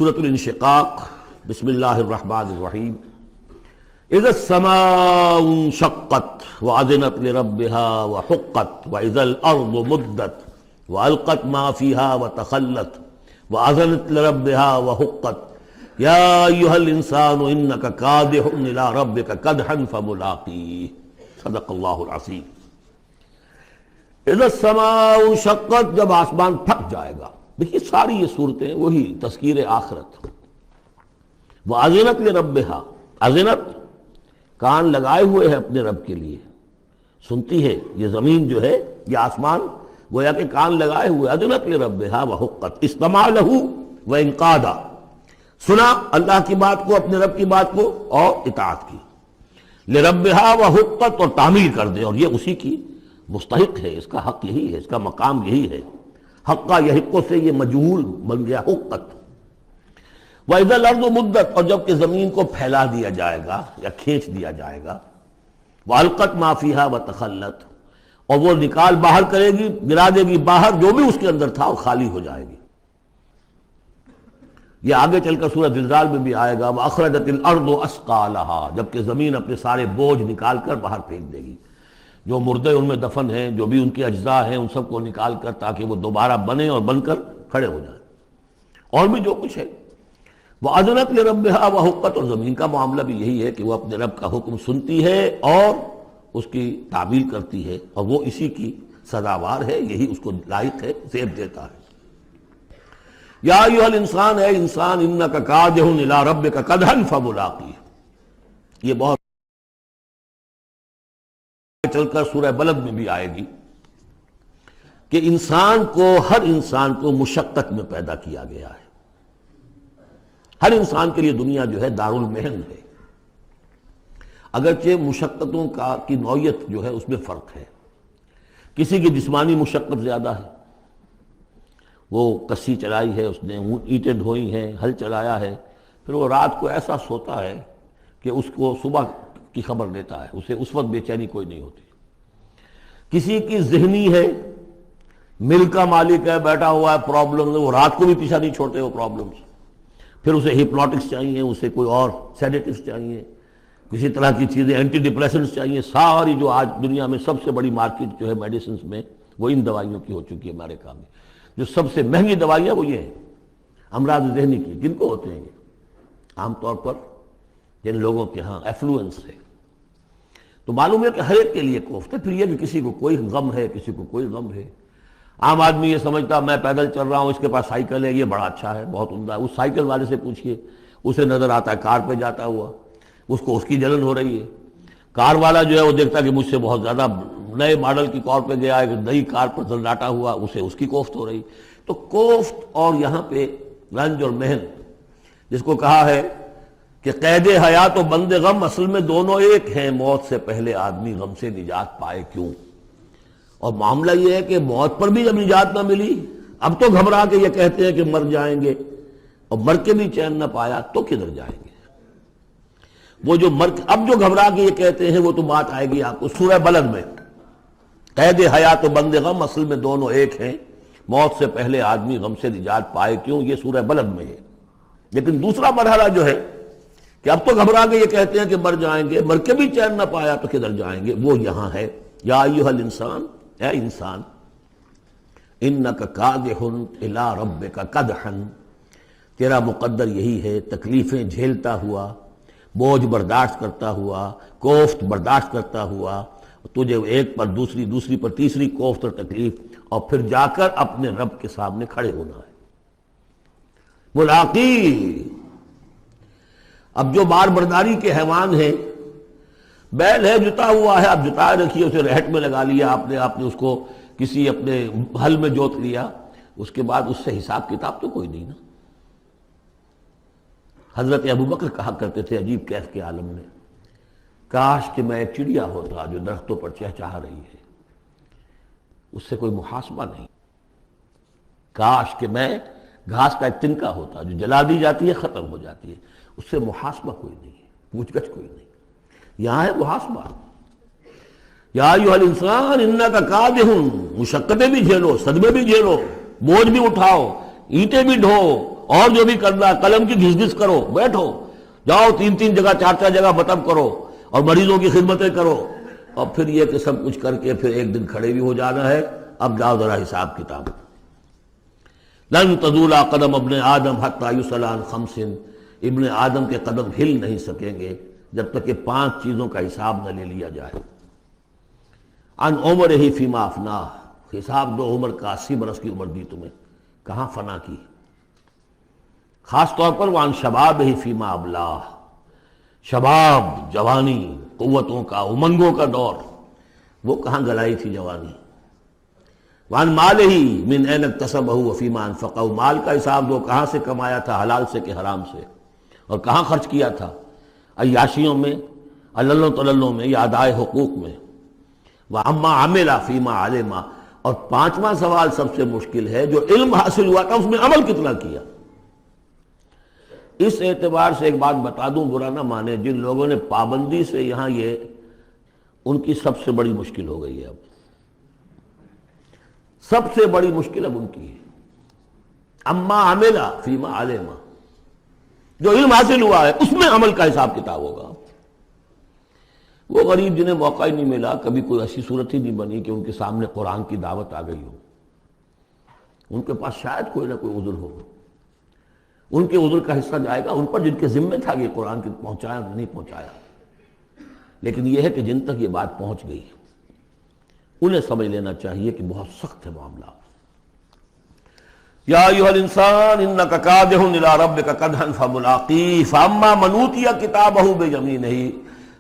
سورۃ الانشقاق، بسم اللہ الرحمن الرحیم۔ اذا السماء انشقت واذنت لربها وحقت واذا الارض مدت والقت ما فيها وتخلت واذنت لربها وحقت يا ايها الانسان انك كادح الى ربك كدحا فملاقيه۔ صدق اللہ العظیم۔ اذا السماء انشقت، جب آسمان پھٹ جائے گا۔ دیکھیے ساری یہ صورتیں وہی تذکیر آخرت۔ وَأَذِنَتْ لِرَبِّهَا، اذنت کان لگائے ہوئے ہے اپنے رب کے لیے، سنتی ہے یہ زمین جو ہے، یہ آسمان گویا کہ کان لگائے ہوئے۔ اذنت لِرَبِّهَا وَحُقَّتْ، اسْتَمَعَ لَهُ وَإِنْقَادَ، سنا اللہ کی بات کو، اپنے رب کی بات کو، اور اطاعت کی۔ لِرَبِّهَا وَحُقَّتْ، اور تعمیل کر دے، اور یہ اسی کی مستحق ہے، اس کا حق یہی ہے، اس کا مقام یہی ہے۔ حقہ یحقو سے یہ مجہول بن گیا حقت۔ وَإِذَا الْأَرْضُ مُدَّتْ، اور جب کہ زمین کو پھیلا دیا جائے گا یا کھینچ دیا جائے گا۔ وَأَلْقَتْ مَا فِيهَا وَتَخَلَّتْ، اور وہ نکال باہر کرے گی، گرا دے گی باہر جو بھی اس کے اندر تھا، اور خالی ہو جائے گی۔ یہ آگے چل کر سورہ زلزال میں بھی آئے گا، وَأَخْرَجَتِ الْأَرْضُ أَثْقَالَهَا، جب کہ زمین اپنے سارے بوجھ نکال کر باہر پھینک دے گی، جو مردے ان میں دفن ہیں، جو بھی ان کے اجزاء ہیں، ان سب کو نکال کر، تاکہ وہ دوبارہ بنے اور بن کر کھڑے ہو جائیں، اور بھی جو کچھ ہے۔ وَأَذِنَتْ لِرَبِّهَا وَحُقَّتْ، اور زمین کا معاملہ بھی یہی ہے کہ وہ اپنے رب کا حکم سنتی ہے اور اس کی تعمیل کرتی ہے، اور وہ اسی کی سزاوار ہے، یہی اس کو لائق ہے، زیب دیتا ہے۔ یا ایھا الانسان، اے انسان، انک کادح الی ربک کدحا فملاقیہ، یہ بہت چل کر سورہ بلد میں بھی آئے گی کہ انسان کو، ہر انسان کو مشقت میں پیدا کیا گیا ہے۔ ہر انسان کے لیے دنیا جو ہے دارالمحن ہے، اگرچہ مشقتوں کی نوعیت جو ہے اس میں فرق ہے۔ کسی کی جسمانی مشقت زیادہ ہے، وہ کسی چلائی ہے، اس نے اینٹیں ڈھوئی ہیں، ہل چلایا ہے، پھر وہ رات کو ایسا سوتا ہے کہ اس کو صبح کی خبر دیتا ہے، اسے اس وقت بے چینی کوئی نہیں ہوتی۔ کسی کی ذہنی ہے، مل کا مالک ہے، بیٹھا ہوا ہے، پرابلم، وہ رات کو بھی پیچھا نہیں چھوڑتے وہ پرابلمز، پھر اسے ہپنوٹکس چاہیے، اسے کوئی اور سیڈیٹیوز چاہیے، کسی طرح کی چیزیں، اینٹی ڈپریسنٹس چاہیے۔ ساری جو آج دنیا میں سب سے بڑی مارکیٹ جو ہے میڈیسنز میں، وہ ان دوائیوں کی ہو چکی ہے امریکہ میں۔ جو سب سے مہنگی دوائیاں وہ یہ ہیں، امراض ذہنی کی۔ کن کو ہوتے ہیں یہ؟ عام طور پر جن لوگوں کے ہاں ایفلوئنس ہے۔ تو معلوم ہے کہ ہر ایک کے لیے کوفت ہے۔ پھر یہ کہ کسی کو کوئی غم ہے، کسی کو کوئی غم ہے۔ عام آدمی یہ سمجھتا میں پیدل چل رہا ہوں، اس کے پاس سائیکل ہے، یہ بڑا اچھا ہے، بہت عمدہ ہے۔ اس سائیکل والے سے پوچھئے، اسے نظر آتا ہے کار پہ جاتا ہوا، اس کو اس کی جلن ہو رہی ہے۔ کار والا جو ہے وہ دیکھتا ہے کہ مجھ سے بہت زیادہ نئے ماڈل کی کار پہ گیا ہے، کہ نئی کار پر زنڈاٹا ہوا، اسے اس کی کوفت ہو رہی۔ تو کوفت اور یہاں پہ رنج اور محن، جس کو کہا ہے کہ قید حیات و بند غم اصل میں دونوں ایک ہیں، موت سے پہلے آدمی غم سے نجات پائے کیوں؟ اور معاملہ یہ ہے کہ موت پر بھی جب نجات نہ ملی، اب تو گھبرا کے یہ کہتے ہیں کہ مر جائیں گے، اور مر کے بھی چین نہ پایا تو کدھر جائیں گے؟ وہ جو اب جو گھبرا کے یہ کہتے ہیں، وہ تو بات آئے گی آپ کو سورہ بلد میں۔ قید حیات و بند غم اصل میں دونوں ایک ہیں، موت سے پہلے آدمی غم سے نجات پائے کیوں، یہ سورہ بلد میں ہے۔ لیکن دوسرا مرحلہ جو ہے کہ اب تو گھبرا کے یہ کہتے ہیں کہ مر جائیں گے، مر کے بھی چین نہ پایا تو کدھر جائیں گے، وہ یہاں ہے۔ یا ایھا الانسان، اے انسان، انک کادح الی ربک کدحا، تیرا مقدر یہی ہے، تکلیفیں جھیلتا ہوا، بوجھ برداشت کرتا ہوا، کوفت برداشت کرتا ہوا، تجھے ایک پر دوسری، دوسری پر تیسری کوفت اور تکلیف، اور پھر جا کر اپنے رب کے سامنے کھڑے ہونا ہے۔ ملاقی، اب جو بار برداری کے حیوان ہیں، بیل ہے جتا ہوا ہے، اب جتائے رکھیے، اسے رہٹ میں لگا لیا آپ نے اس کو کسی اپنے ہل میں جوت لیا، اس کے بعد اس سے حساب کتاب تو کوئی نہیں نا۔ حضرت ابوبکر کہا کرتے تھے عجیب کیف کے عالم میں، کاش کہ میں ایک چڑیا ہوتا جو درختوں پر چہچہا رہی ہے، اس سے کوئی محاسبہ نہیں۔ کاش کہ میں گھاس کا ایک تنکا ہوتا جو جلا دی جاتی ہے، ختم ہو جاتی ہے، اس سے محاسبہ کوئی نہیں ہے، پوچھ گچھ کوئی نہیں۔ یہاں ہے محاسبہ۔ یا ایھا الانسان انک کادح، مشقتیں بھی جھیلو، صدمے بھی جھیلو، بوجھ بھی اٹھاؤ، اینٹیں بھی ڈھو، اور جو بھی کرنا ہے قلم کی گھس گھس کرو، بیٹھو، جاؤ 3 جگہ 4 جگہ مطلب کرو اور مریضوں کی خدمتیں کرو، اور پھر یہ کہ سب کچھ کر کے پھر ایک دن کھڑے بھی ہو جانا ہے، اب جاؤ ذرا حساب کتاب۔ لن تزول قدم ابن آدم حتی یسأل عن خمس، ابن آدم کے قدم ہل نہیں سکیں گے جب تک کہ 5 چیزوں کا حساب نہ لے لیا جائے۔ عن عمرہ فیما افناہ، حساب دو عمر کا، 80 برس کی عمر دی تمہیں، کہاں فنا کی؟ خاص طور پر وعن شبابہ فیما ابلاہ، شباب، جوانی، قوتوں کا، امنگوں کا دور، وہ کہاں گلائی تھی جوانی۔ وعن مالہ من این اکتسبہ وفیما انفقہ، مال کا حساب دو، کہاں سے کمایا تھا، حلال سے کہ حرام سے، اور کہاں خرچ کیا تھا، عیاشیوں میں، عللوں تللوں میں، یا ادائے حقوق میں۔ وَعَمَّا عَمِلَ فِيمَا عَلِمَ، اور 5واں سوال سب سے مشکل ہے، جو علم حاصل ہوا تھا اس میں عمل کتنا کیا۔ اس اعتبار سے ایک بات بتا دوں، برا نہ مانے، جن لوگوں نے پابندی سے یہاں، یہ ان کی سب سے بڑی مشکل ہو گئی ہے، اب سب سے بڑی مشکل اب ان کی ہے۔ اما عمل فیما علم، جو علم حاصل ہوا ہے اس میں عمل کا حساب کتاب ہوگا۔ وہ غریب جنہیں موقع ہی نہیں ملا، کبھی کوئی ایسی صورت ہی نہیں بنی کہ ان کے سامنے قرآن کی دعوت آ گئی ہو، ان کے پاس شاید کوئی نہ کوئی عذر ہو، ان کے عذر کا حصہ جائے گا ان پر جن کے ذمہ تھا کہ قرآن کی پہنچایا نہیں پہنچایا۔ لیکن یہ ہے کہ جن تک یہ بات پہنچ گئی انہیں سمجھ لینا چاہیے کہ بہت سخت ہے معاملہ۔ یا ایھا الانسان انک کادح الی ربک کدحا فملاقیہ فاما من اوتی کتابہ بیمینہ،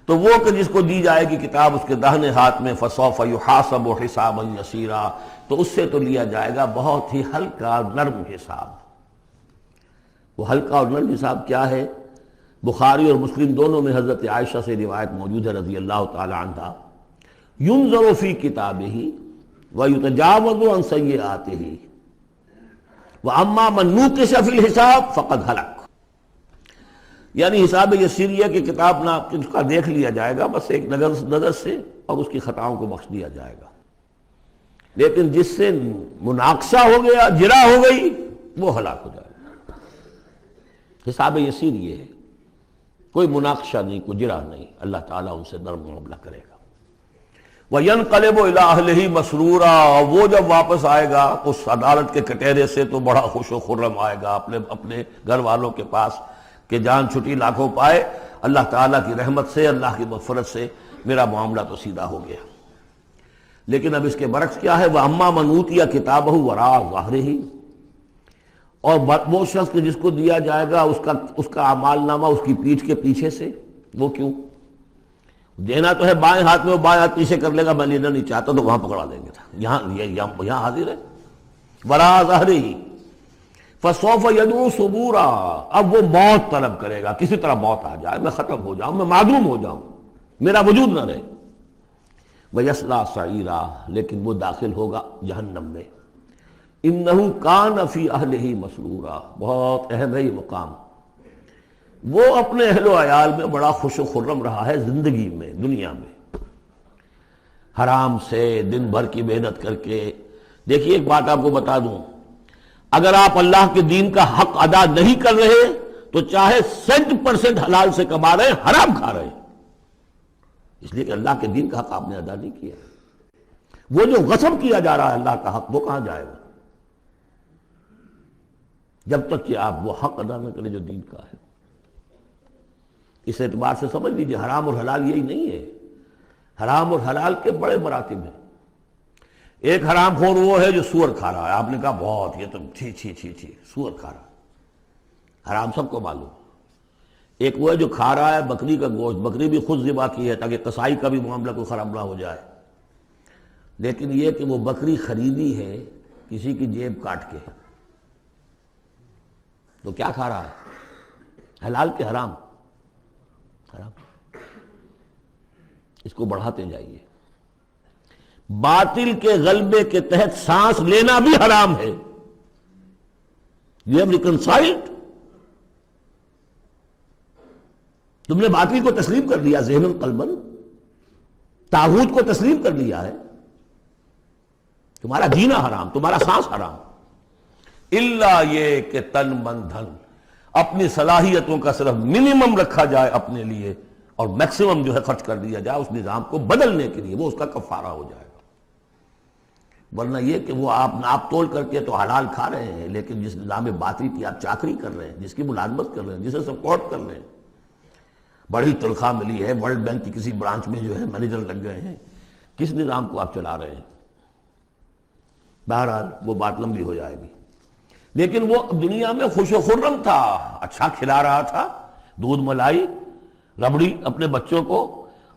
تو وہ کہ جس کو دی جائے گی کتاب اس کے داہنے ہاتھ میں، فسوف یحاسب حسابا یسیرا، تو اس سے تو لیا جائے گا بہت ہی ہلکا نرم حساب۔ وہ ہلکا اور نرم حساب کیا ہے؟ بخاری اور مسلم دونوں میں حضرت عائشہ سے روایت موجود ہے رضی اللہ تعالی عنہا، ينظر فی کتابہ ویتجاوز عن سیئاتہ واما من نوقش فی الحساب فقد ہلک، یعنی حساب یسیریہ کی کتاب نہ اس کا دیکھ لیا جائے گا بس ایک نظر سے، اور اس کی خطاؤں کو بخش دیا جائے گا، لیکن جس سے مناقشہ ہو گیا، جرا ہو گئی، وہ ہلاک ہو جائے گا۔ حساب یسیر یہ ہے، کوئی مناقشہ نہیں، کوئی جرا نہیں، اللہ تعالیٰ ان سے نرم معاملہ کرے گا۔ وَيَنْقَلِبُ إِلَىٰ أَهْلِهِ مَسْرُورًا، وہ جب واپس آئے گا اس عدالت کے کٹہرے سے تو بڑا خوش و خرم آئے گا اپنے گھر والوں کے پاس کہ جان چھٹی لاکھوں پائے، اللہ تعالیٰ کی رحمت سے، اللہ کی مغفرت سے میرا معاملہ تو سیدھا ہو گیا۔ لیکن اب اس کے برعکس کیا ہے؟ وَأَمَّا مَنْ أُوتِيَ كِتَابَهُ وَرَاءَ ظَهْرِهِ، اور وہ شخص جس کو دیا جائے گا اس کا اعمال نامہ اس کی پیٹھ کے پیچھے سے، وہ کیوں؟ دینا تو ہے بائیں ہاتھ میں، وہ بائیں ہاتھ پیچھے کر لے گا، میں لینا نہیں چاہتا تو وہاں پکڑا دیں گے، یہاں حاضر ہے۔ وَرَاءَ ظَهْرِهِ فَسَوْفَ يَدْعُو ثُبُورًا، اب وہ موت طلب کرے گا، کسی طرح موت آ جائے، میں ختم ہو جاؤں، میں معدوم ہو جاؤں، میرا وجود نہ رہے۔ وَيَصْلَىٰ سَعِيرًا، لیکن وہ داخل ہوگا جہنم میں۔ إِنَّهُ كَانَ فِي أَهْلِهِ مَسْرُورًا، بہت اہم ہے یہ مقام، وہ اپنے اہل و عیال میں بڑا خوش و خرم رہا ہے زندگی میں، دنیا میں، حرام سے دن بھر کی محنت کر کے۔ دیکھیے ایک بات آپ کو بتا دوں، اگر آپ اللہ کے دین کا حق ادا نہیں کر رہے تو چاہے 100% حلال سے کما رہے ہیں، حرام کھا رہے ہیں، اس لیے کہ اللہ کے دین کا حق آپ نے ادا نہیں کیا۔ وہ جو غصب کیا جا رہا ہے اللہ کا حق، وہ کہاں جائے گا جب تک کہ آپ وہ حق ادا نہ کریں جو دین کا ہے۔ اس اعتبار سے سمجھ لیجیے حرام اور حلال یہی نہیں ہے، حرام اور حلال کے بڑے مراتب ہیں۔ ایک حرام خور وہ ہے جو سور کھا رہا ہے، آپ نے کہا بہت یہ تو چھی چھی چھی چھی، سور کھا رہا ہے، حرام سب کو معلوم۔ ایک وہ ہے جو کھا رہا ہے بکری کا گوشت، بکری بھی خود ذبح کی ہے تاکہ قصائی کا بھی معاملہ کو خراب نہ ہو جائے، لیکن یہ کہ وہ بکری خریدی ہے کسی کی جیب کاٹ کے، تو کیا کھا رہا ہے؟ حلال کے حرام؟ حرام۔ اس کو بڑھاتے جائیے، باطل کے غلبے کے تحت سانس لینا بھی حرام ہے۔ You have reconciled، تم نے باطل کو تسلیم کر لیا، ذہن قلبن، طاغوت کو تسلیم کر لیا ہے، تمہارا جینا حرام، تمہارا سانس حرام۔ الا یہ کہ تن من دھن، اپنی صلاحیتوں کا صرف منیمم رکھا جائے اپنے لیے اور میکسیمم جو ہے خرچ کر دیا جائے اس نظام کو بدلنے کے لیے، وہ اس کا کفارہ ہو جائے گا۔ ورنہ یہ کہ وہ آپ ناپ تول کر کے تو حلال کھا رہے ہیں، لیکن جس نظام باطل کی آپ چاکری کر رہے ہیں، جس کی ملازمت کر رہے ہیں، جسے سپورٹ کر رہے ہیں، بڑی تنخواہ ملی ہے، ورلڈ بینک کی کسی برانچ میں جو ہے مینیجر لگ گئے ہیں، کس نظام کو آپ چلا رہے ہیں؟ بہرحال وہ بات لمبی ہو جائے گی۔ لیکن وہ دنیا میں خوش و خرم تھا، اچھا کھلا رہا تھا، دودھ ملائی ربڑی اپنے بچوں کو،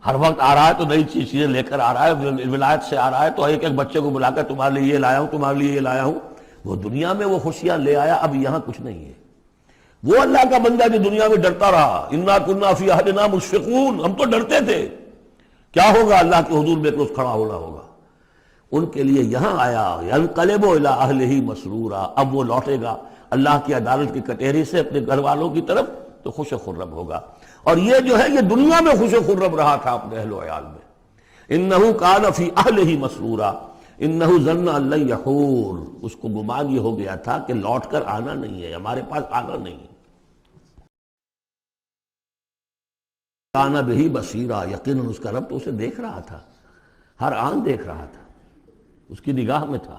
ہر وقت آ رہا ہے تو نئی چیزیں لے کر آ رہا ہے، ولایت سے آ رہا ہے تو ایک ایک بچے کو بلا کر تمہارے لیے یہ لایا ہوں، تمہارے لیے یہ لایا ہوں۔ وہ دنیا میں وہ خوشیاں لے آیا، اب یہاں کچھ نہیں ہے۔ وہ اللہ کا بندہ جو دنیا میں ڈرتا رہا، انا کنا فی اہلنا مشفقون، ہم تو ڈرتے تھے کیا ہوگا، اللہ کے حضور میں روز کھڑا ہونا ہوگا، ان کے لیے یہاں آیا ینقلب الی اہلہ مسرورا، اب وہ لوٹے گا اللہ کی عدالت کی کٹہری سے اپنے گھر والوں کی طرف تو خوش و خرم ہوگا۔ اور یہ جو ہے یہ دنیا میں خوش و خرم رہا تھا اپنے اہل و عیال میں۔ انہ کان فی اہلہ مسرورا انہ ظن ان لن یحور، اس کو گمان یہ ہو گیا تھا کہ لوٹ کر آنا نہیں ہے، ہمارے پاس آنا نہیں ہے۔ کان بہ بصیرا، یقیناً اس کا رب تو اسے دیکھ رہا تھا، ہر آن دیکھ رہا تھا، اس کی نگاہ میں تھا۔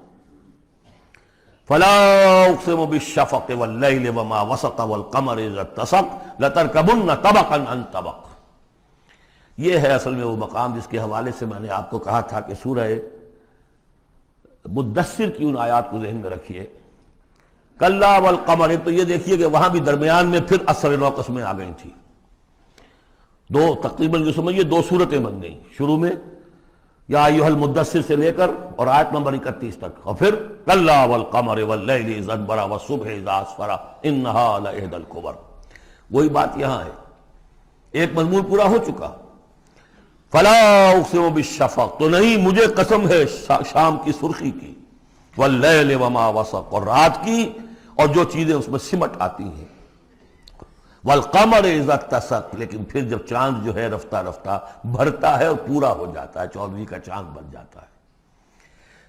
فلا اقسم بالشفق واللیل وما وسق والقمر اذا اتسق لترکبن طبقا عن طبق۔ یہ ہے اصل میں وہ مقام جس کے حوالے سے میں نے آپ کو کہا تھا کہ سورہ مدثر کی ان آیات کو ذہن میں رکھیے۔ کلا والقمر، تو یہ دیکھیے کہ وہاں بھی درمیان میں پھر اثر نو قسمیں آ گئی تھیں، دو تقریباً جو سمجھیے دو صورتیں بن گئیں، شروع میں یا ایھا المدثر سے لے کر اور آیت نمبر 31 تک، اور پھر کلا والقمر واللیل اذ ادبر والصبح اذا اسفر انھا لإحدی الکبر۔ وہی بات یہاں ہے، ایک مضمون پورا ہو چکا۔ فلا اقسم بالشفق، تو نہیں مجھے قسم ہے شام کی سرخی کی، واللیل وما وسق، اور رات کی اور جو چیزیں اس میں سمٹ آتی ہیں، والقمر اذا اتسق، لیکن پھر جب چاند جو ہے رفتہ رفتہ بھرتا ہے اور پورا ہو جاتا ہے، 14ویں کا چاند بن جاتا ہے۔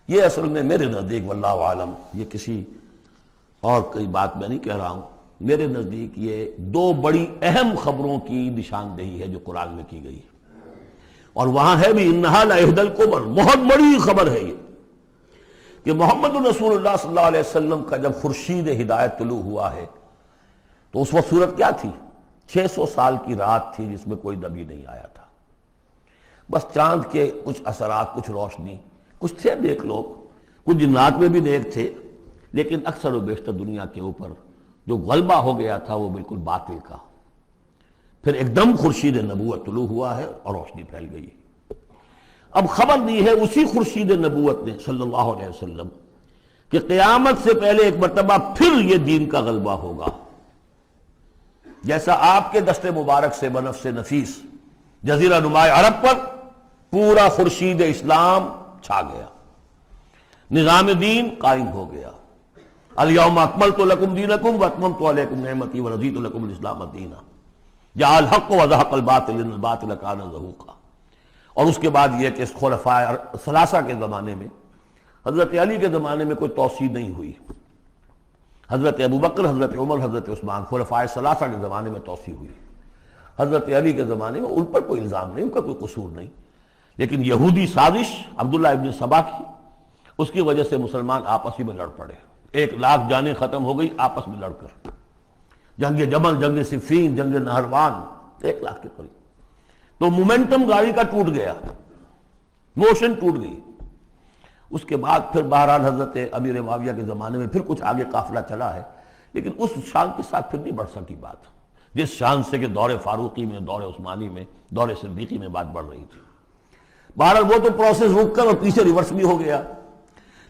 یہ اصل میں میرے نزدیک واللہ عالم، یہ کسی اور کوئی بات میں نہیں کہہ رہا ہوں، میرے نزدیک یہ دو بڑی اہم خبروں کی نشاندہی ہے جو قرآن میں کی گئی ہے، اور وہاں ہے بھی انہا لإحدی الکبر، بہت بڑی خبر ہے یہ کہ محمد رسول اللہ صلی اللہ علیہ وسلم کا جب خورشید ہدایت طلوع ہوا ہے تو اس وقت صورت کیا تھی؟ 600 سال کی رات تھی جس میں کوئی نبی نہیں آیا تھا، بس چاند کے کچھ اثرات، کچھ روشنی، کچھ تھے نیک لوگ، کچھ جنات میں بھی نیک تھے، لیکن اکثر و بیشتر دنیا کے اوپر جو غلبہ ہو گیا تھا وہ بالکل باطل کا۔ پھر ایک دم خورشید نبوت طلوع ہوا ہے اور روشنی پھیل گئی ہے۔ اب خبر دی ہے اسی خورشید نبوت نے صلی اللہ علیہ وسلم کہ قیامت سے پہلے ایک مرتبہ پھر یہ دین کا غلبہ ہوگا، جیسا آپ کے دست مبارک سے بنفس نفیس جزیرہ نمائے عرب پر پورا خورشید اسلام چھا گیا، نظام دین قائم ہو گیا۔ الیوم اکملت لکم دینکم واتممت علیکم نعمتی ورضیت لکم الاسلام دینا، جاء الحق وزہق الباطل ان الباطل کان زہوقا۔ اور اس کے بعد یہ کہ خلفاء ثلاثہ کے زمانے میں، حضرت علی کے زمانے میں کوئی توسیع نہیں ہوئی، حضرت ابوبکر، حضرت عمر، حضرت عثمان، خلفاء ثلاثہ کے زمانے میں توسیع ہوئی۔ حضرت علی کے زمانے میں ان پر کوئی الزام نہیں، ان کا کوئی قصور نہیں، لیکن یہودی سازش عبداللہ ابن سبا کی، اس کی وجہ سے مسلمان آپس ہی میں لڑ پڑے، 1,00,000 جانیں ختم ہو گئی آپس میں لڑ کر، جنگ جمل، جنگ صفین، جنگ نہروان، 1,00,000 کے قریب۔ تو مومنٹم گاڑی کا ٹوٹ گیا، موشن ٹوٹ گئی۔ اس کے بعد پھر بہرحال حضرت امیر معاویہ کے زمانے میں پھر کچھ آگے قافلہ چلا ہے، لیکن اس شان کے ساتھ پھر نہیں بڑھ سکی بات، جس شان سے کہ دور فاروقی میں، دور عثمانی میں، دور صدیقی میں بات بڑھ رہی تھی۔ بہرحال وہ تو پروسیس رک کر اور پیچھے ریورس بھی ہو گیا،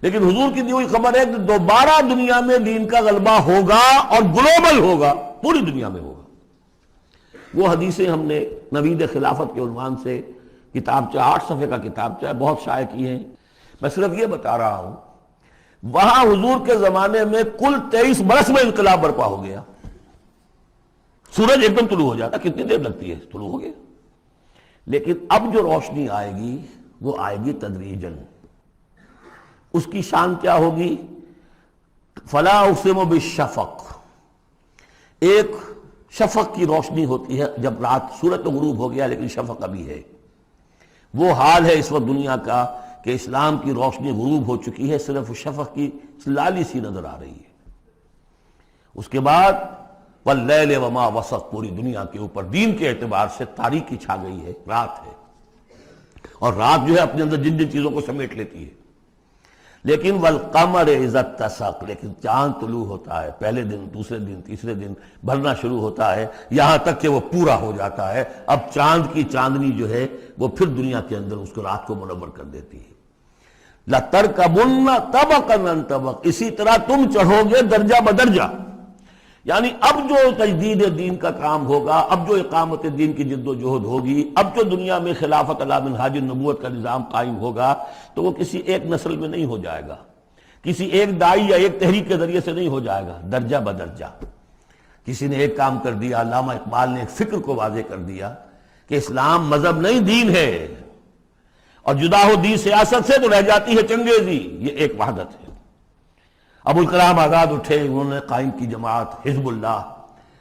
لیکن حضور کی دی ہوئی خبر ہے کہ دوبارہ دنیا میں دین کا غلبہ ہوگا اور گلوبل ہوگا، پوری دنیا میں ہوگا۔ وہ حدیثیں ہم نے نوید خلافت کے عنوان سے کتابچہ، 8 صفحے کا کتابچہ، بہت شائع کی ہیں۔ میں صرف یہ بتا رہا ہوں وہاں حضور کے زمانے میں کل 23 برس میں انقلاب برپا ہو گیا، سورج ایک دم طلوع ہو جاتا، کتنی دیر لگتی ہے، طلوع ہو گیا۔ لیکن اب جو روشنی آئے گی وہ آئے گی تدریجاً۔ اس کی شان کیا ہوگی؟ فلا اقسم بالشفق، ایک شفق کی روشنی ہوتی ہے جب رات سورج تو غروب ہو گیا لیکن شفق ابھی ہے. وہ حال ہے اس وقت دنیا کا کہ اسلام کی روشنی غروب ہو چکی ہے، صرف شفق کی لالی سی نظر آ رہی ہے. اس کے بعد واللیل وما وسق، پوری دنیا کے اوپر دین کے اعتبار سے تاریکی چھا گئی ہے، رات ہے. اور رات جو ہے اپنے اندر جن جن چیزوں کو سمیٹ لیتی ہے. لیکن والقمر اذا اتسق، لیکن چاند طلوع ہوتا ہے، پہلے دن، دوسرے دن، تیسرے دن بھرنا شروع ہوتا ہے، یہاں تک کہ وہ پورا ہو جاتا ہے. اب چاند کی چاندنی جو ہے وہ پھر دنیا کے اندر اس کو رات کو منور کر دیتی ہے. لَتَرْكَبُنَّ طَبَقًا عَنْ طَبَقٍ، اسی طرح تم چڑھو گے درجہ بدرجہ. یعنی اب جو تجدید دین کا کام ہوگا، اب جو اقامت دین کی جد و جہد ہوگی، اب جو دنیا میں خلافت علی منہاج النبوت کا نظام قائم ہوگا تو وہ کسی ایک نسل میں نہیں ہو جائے گا، کسی ایک دائی یا ایک تحریک کے ذریعے سے نہیں ہو جائے گا، درجہ بدرجہ. کسی نے ایک کام کر دیا، علامہ اقبال نے ایک فکر کو واضح کر دیا کہ اسلام مذہب نہیں دین ہے، اور جدا ہو دین سیاست سے تو رہ جاتی ہے چنگیزی. یہ ایک وحدت ہے. ابوالکلام آزاد اٹھے، انہوں نے قائم کی جماعت حزب اللہ،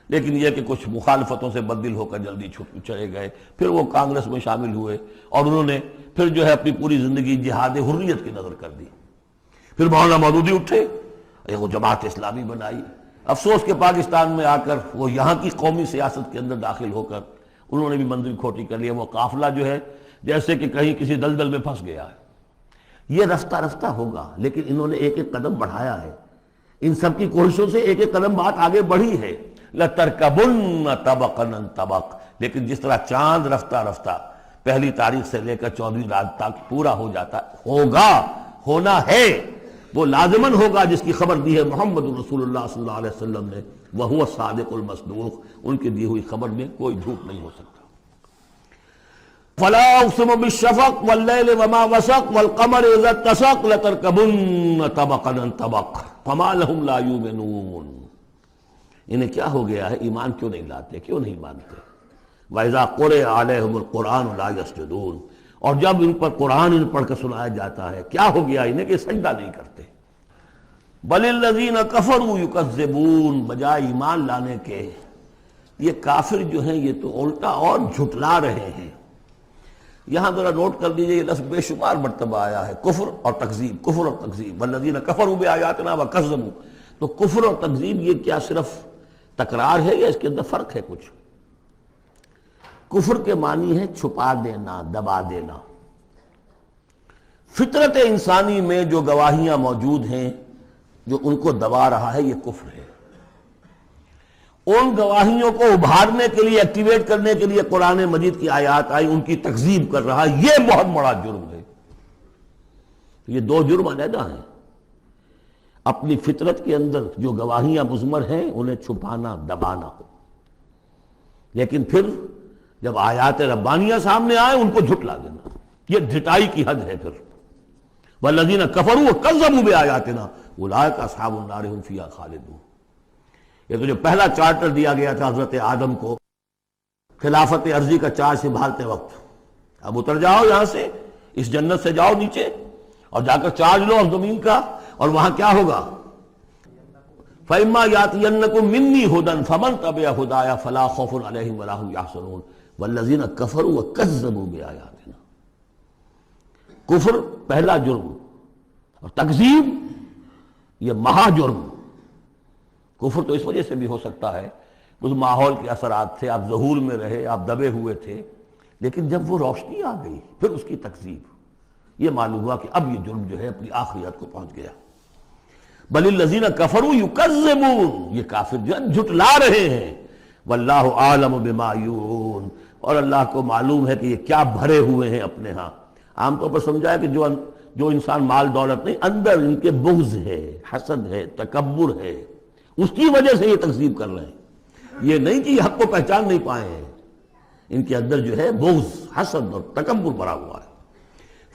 لیکن یہ کہ کچھ مخالفتوں سے بددل ہو کر جلدی چلے گئے. پھر وہ کانگریس میں شامل ہوئے اور انہوں نے پھر جو ہے اپنی پوری زندگی جہاد حریت کی نظر کر دی. پھر مولانا مودودی اٹھے، وہ جماعت اسلامی بنائی. افسوس کہ پاکستان میں آ کر وہ یہاں کی قومی سیاست کے اندر داخل ہو کر انہوں نے بھی منزل کھوٹی کر لی. وہ قافلہ جو ہے جیسے کہ کہیں کسی دلدل میں پھنس گیا ہے. یہ رفتہ رفتہ ہوگا، لیکن انہوں نے ایک ایک قدم بڑھایا ہے. ان سب کی کوششوں سے ایک ایک قدم بات آگے بڑھی ہے. لَتَرْكَبُنَّ طَبَقًا عَنْ طَبَقٍ، لیکن جس طرح چاند رفتہ رفتہ پہلی تاریخ سے لے کر 14ویں رات تک پورا ہو جاتا ہوگا، ہونا ہے، وہ لازماً ہوگا جس کی خبر دی ہے محمد رسول اللہ صلی اللہ علیہ وسلم نے. وَهُوَ الصَّادِقُ الْمَصْدُوقُ، ان کی دی ہوئی خبر میں کوئی جھوٹ نہیں ہو سکتا. فَلَا أُقْسِمُ بِالشَّفَقِ وَاللَّيْلِ وَمَا وَسَقَ وَالْقَمَرِ إِذَا اتَّسَقَ لَتَرْكَبُنَّ طَبَقًا عَنْ طَبَقٍ فَمَا لَهُمْ لَا يُؤْمِنُونَ. انہیں کیا ہو گیا ہے، ایمان کیوں نہیں لاتے، کیوں نہیں مانتے. وَإِذَا قُرِئَ عَلَيْهِمُ الْقُرْآنُ لَا يَسْجُدُونَ، اور جب ان پر قرآن ان پڑھ کر سنایا جاتا ہے کیا ہو گیا انہیں کہ سجدہ نہیں کرتے. بَلِ الَّذِينَ كَفَرُوا يُكَذِّبُونَ، بجائے ایمان لانے کے یہ کافر جو ہیں یہ تو الٹا اور جھٹلا رہے ہیں. یہاں ذرا نوٹ کر دیجئے، یہ لفظ بے شمار مرتبہ آیا ہے، کفر اور تکذیب، کفر اور تکذیب. وَالَّذِينَ كَفَرُوا بِآيَاتِنَا وَكَذَّبُوا، تو کفر اور تکذیب یہ کیا صرف تکرار ہے یا اس کے اندر فرق ہے کچھ؟ کفر کے معنی ہے چھپا دینا، دبا دینا. فطرت انسانی میں جو گواہیاں موجود ہیں جو ان کو دبا رہا ہے، یہ کفر ہے. ان گواہیوں کو ابھارنے کے لیے، ایکٹیویٹ کرنے کے لیے قرآن مجید کی آیات آئی، ان کی تکذیب کر رہا ہے، یہ بہت بڑا جرم ہے. یہ دو جرم علیحدہ ہیں. اپنی فطرت کے اندر جو گواہیاں مضمر ہیں انہیں چھپانا، دبانا، لیکن پھر جب آیات ربانیہ سامنے آئے ان کو جھٹلا دینا، یہ ڈھٹائی کی حد ہے. پھر والذین کفروا وکذبوا بآیاتنا اولئک اصحاب النار هم فیہا خالدون. یہ تو جو پہلا چارٹر دیا گیا تھا حضرت آدم کو خلافت عرضی کا چارج سنبھالتے وقت، اب اتر جاؤ یہاں سے، اس جنت سے جاؤ نیچے اور جا کر چارج لو اب زمین کا، اور وہاں کیا ہوگا؟ فَإِمَّا يَأْتِيَنَّكُم مِّنِّي هُدًى فَمَن تَبِعَ هُدَايَ فَلَا خَوْفٌ عَلَيْهِمْ وَلَا هُمْ يَحْزَنُونَ وَالَّذِينَ كَفَرُوا وَكَذَّبُوا بِآيَاتِنَا. کفر پہلا جرم اور تکذیب یہ مہا جرم. کفر تو اس وجہ سے بھی ہو سکتا ہے اس ماحول کے اثرات تھے، آپ ظہور میں رہے، آپ دبے ہوئے تھے، لیکن جب وہ روشنی آ گئی پھر اس کی تکذیب، یہ معلوم ہوا کہ اب یہ جرم جو ہے اپنی آخریت کو پہنچ گیا. بل الذین کفروا یکذبون، یہ کافر جو ہے جھٹلا رہے ہیں. واللہ عالم بما یورون، اور اللہ کو معلوم ہے کہ یہ کیا بھرے ہوئے ہیں اپنے ہاں. عام طور پر سمجھا ہے کہ جو انسان مال دولت نہیں، اندر ان کے بغض ہے، حسد ہے، تکبر ہے، اس کی وجہ سے یہ تکذیب کر رہے ہیں. یہ نہیں کہ یہ حق کو پہچان نہیں پائے ہیں، ان کے اندر جو ہے بغض، حسد اور تکبر بھرا ہوا ہے.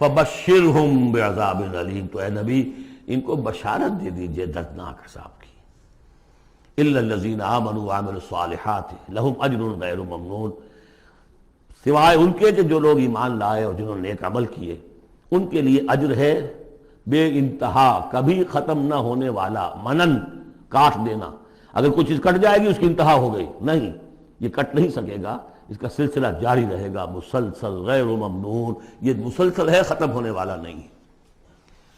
فَبَشِّرْهُمْ بِعَذَابٍ عَلِيمٍ، تو اے نبی ان کو بشارت دے دیجئے دردناک عذاب کی. إِلَّا الَّذِينَ آمَنُوا وَعَمِلُوا الصَّالِحَاتِ لَهُمْ أَجْرٌ غَيْرُ مَمْنُونٍ، سوائے ان کے جو لوگ ایمان لائے اور جنہوں نے نیک عمل کیے ان کے لیے اجر ہے بے انتہا، کبھی ختم نہ ہونے والا، منن کاٹ دینا، اگر کوئی چیز کٹ جائے گی اس کی انتہا ہو گئی، نہیں، یہ کٹ نہیں سکے گا، اس کا سلسلہ جاری رہے گا مسلسل غیر ممنون، یہ مسلسل ہے، ختم ہونے والا نہیں۔